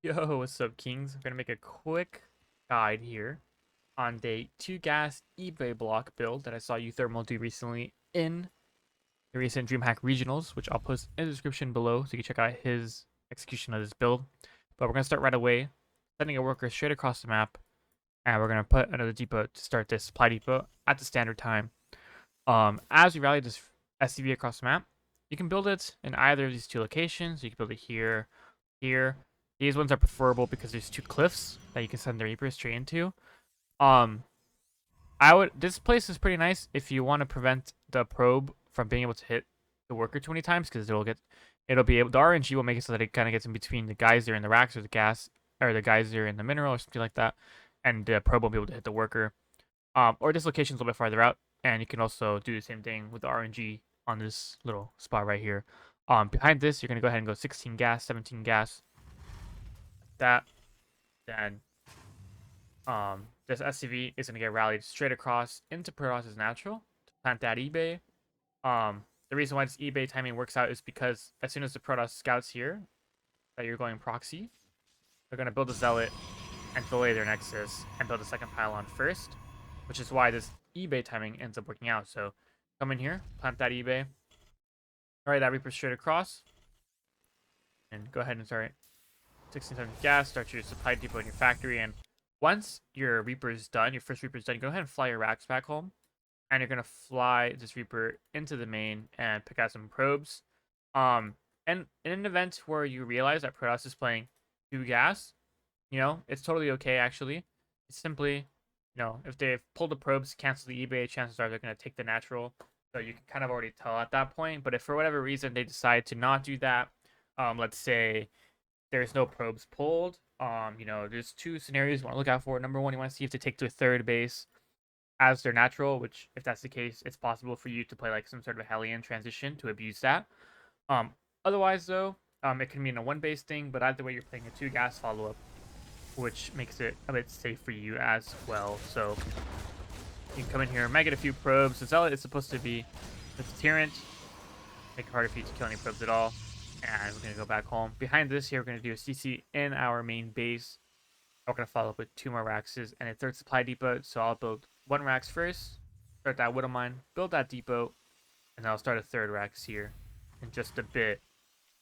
Yo, what's up, Kings? I'm gonna make a quick guide here on the 2-gas eBay block build that I saw you thermal do recently in the recent DreamHack Regionals, which I'll post in the description below so you can check out his execution of this build. But we're gonna start right away, sending a worker straight across the map, and we're gonna put another depot to start this supply depot at the standard time. As we rally this SCV across the map, you can build it in either of these two locations. You can build it here, here. These ones are preferable because there's two cliffs that you can send the Reapers straight into. Um, this place is pretty nice if you want to prevent the probe from being able to hit the worker too many times, because the RNG will make it so that it kind of gets in between the geyser and the racks, or the gas, or the geyser and the mineral, or something like that, and the probe won't be able to hit the worker. Or this location is a little bit farther out, and you can also do the same thing with the RNG on this little spot right here. Behind this, you're gonna go ahead and go 16 gas, 17 gas, that. Then this SCV is gonna get rallied straight across into Protoss's natural to plant that eBay. The reason why this eBay timing works out is because as soon as the Protoss scouts here that you're going proxy, they're gonna build a zealot and delay their nexus and build a second pylon first, which is why this eBay timing ends up working out. So come in here, plant that eBay, alright, that Reaper straight across, and go ahead and start 16 tons of gas, start your supply depot in your factory, and once your Reaper is done, your first Reaper is done, go ahead and fly your racks back home, and you're gonna fly this Reaper into the main and pick out some probes. And in an event where you realize that Protoss is playing 2 gas, it's totally okay actually. It's simply, if they've pulled the probes, cancel the eBay, chances are they're gonna take the natural. So you can kind of already tell at that point. But if for whatever reason they decide to not do that, let's say there's no probes pulled. There's 2 scenarios you want to look out for. Number one, you want to see if they take to a third base as their natural, which if that's the case, it's possible for you to play like some sort of a Hellion transition to abuse that. Otherwise though, it can mean a 1 base thing, but either way you're playing a 2 gas follow-up, which makes it a bit safe for you as well. So you can come in here, might get a few probes. The Zealot is supposed to be a deterrent, make it harder for you to kill any probes at all. And we're going to go back home. Behind this here, we're going to do a CC in our main base. We're going to follow up with 2 more Raxes and a 3rd supply depot. So I'll build 1 Rax first, start that Widow Mine, build that depot, and then I'll start a 3rd Rax here in just a bit.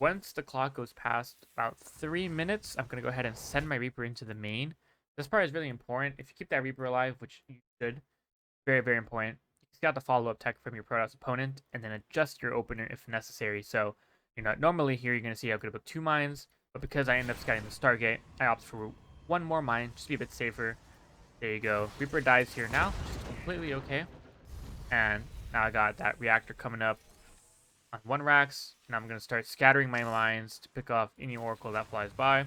Once the clock goes past about 3 minutes, I'm going to go ahead and send my Reaper into the main. This part is really important. If you keep that Reaper alive, which you should, very, very important, you scout the follow-up tech from your Protoss opponent, and then adjust your opener if necessary. So normally here you're going to see I'm going to build 2 mines, but because I end up scouting the Stargate, I opt for 1 more mine, just to be a bit safer. There you go. Reaper dies here now, which is completely okay. And now I got that reactor coming up on 1 Rax, and I'm going to start scattering my mines to pick off any Oracle that flies by.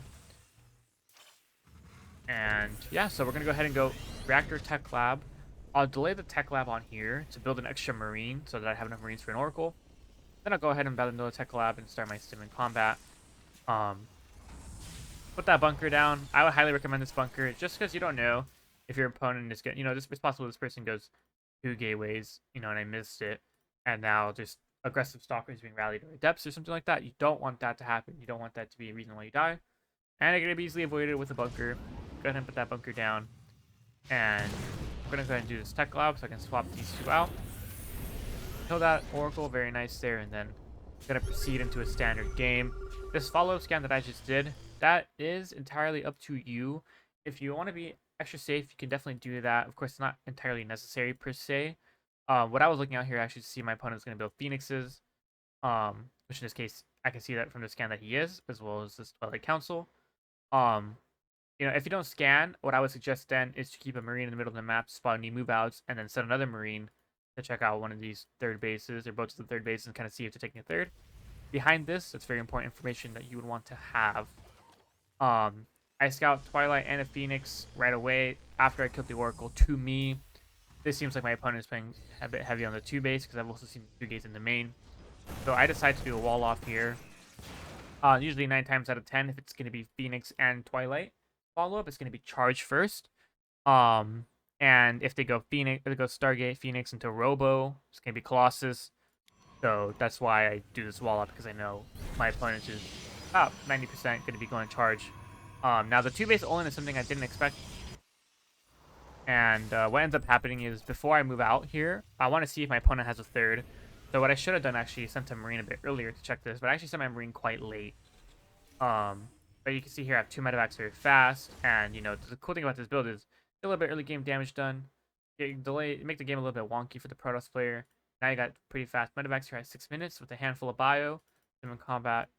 And yeah, so we're going to go ahead and go Reactor Tech Lab. I'll delay the Tech Lab on here to build an extra Marine so that I have enough Marines for an Oracle. Then I'll go ahead and battle into the Tech Lab and start my sim in combat. Put that bunker down. I would highly recommend this bunker just because you don't know if your opponent is getting, it's possible this person goes 2 gateways, and I missed it, and now just aggressive stalkers being rallied or depths or something like that. You don't want that to happen. You don't want that to be a reason why you die. And it can be easily avoided with a bunker. Go ahead and put that bunker down. And I'm going to go ahead and do this Tech Lab so I can swap these 2 out. Kill that Oracle, very nice there, and then I'm going to proceed into a standard game. This follow-up scan that I just did, that is entirely up to you. If you want to be extra safe, you can definitely do that. Of course, it's not entirely necessary per se. What I was looking out here actually to see my opponent's going to build Phoenixes, which in this case, I can see that from the scan that he is, as well as this Twilight Council. If you don't scan, what I would suggest then is to keep a Marine in the middle of the map, spawn new move outs, and then send another Marine to check out one of these 3rd bases, or both of the 3rd bases, and kind of see if they're taking a 3rd. Behind this, that's very important information that you would want to have. I scout Twilight and a Phoenix right away after I killed the Oracle to me. This seems like my opponent is playing a bit heavy on the 2 base because I've also seen 2 gates in the main. So I decide to do a wall off here. Usually 9 times out of 10, if it's going to be Phoenix and Twilight follow-up, it's going to be charge first. And if they go Stargate, Phoenix into Robo, it's going to be Colossus. So that's why I do this wall up, because I know my opponent is about 90% going to be going charge Now the 2-base Olin is something I didn't expect. And what ends up happening is before I move out here, I want to see if my opponent has a third. So what I should have done actually sent a Marine a bit earlier to check this, but I actually sent my Marine quite late. But you can see here I have 2 medevacs very fast, and you know the cool thing about this build is a little bit early game damage done. Make the game a little bit wonky for the Protoss player. Now you got pretty fast medevacs here at 6 minutes with a handful of bio. Sim and combat,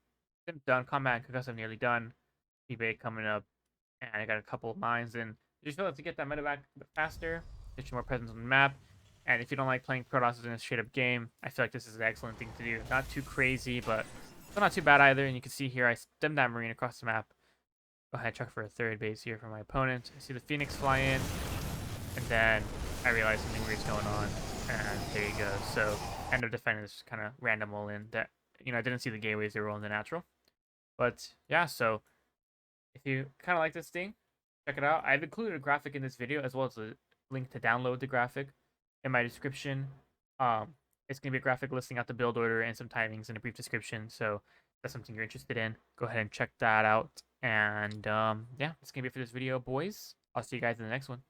sim done. Combat and concussive nearly done. Debate coming up, and I got a couple of mines in. You just feel like to get that medevac a bit faster, get you more presence on the map. And if you don't like playing Protoss in a straight up game, I feel like this is an excellent thing to do. Not too crazy, but still not too bad either. And you can see here I stemmed that Marine across the map. Go ahead, check for a third base here for my opponent. I see the Phoenix fly in, and then I realize something weird's going on, and there you go. So end up defending this kind of random all in that, you know, I didn't see the gateways, they were all in the natural. But yeah, so if you kind of like this thing, check it out. I've included a graphic in this video as well as a link to download the graphic in my description. It's going to be a graphic listing out the build order and some timings in a brief description. So if that's something you're interested in, go ahead and check that out. And yeah, that's going to be it for this video, boys. I'll see you guys in the next one.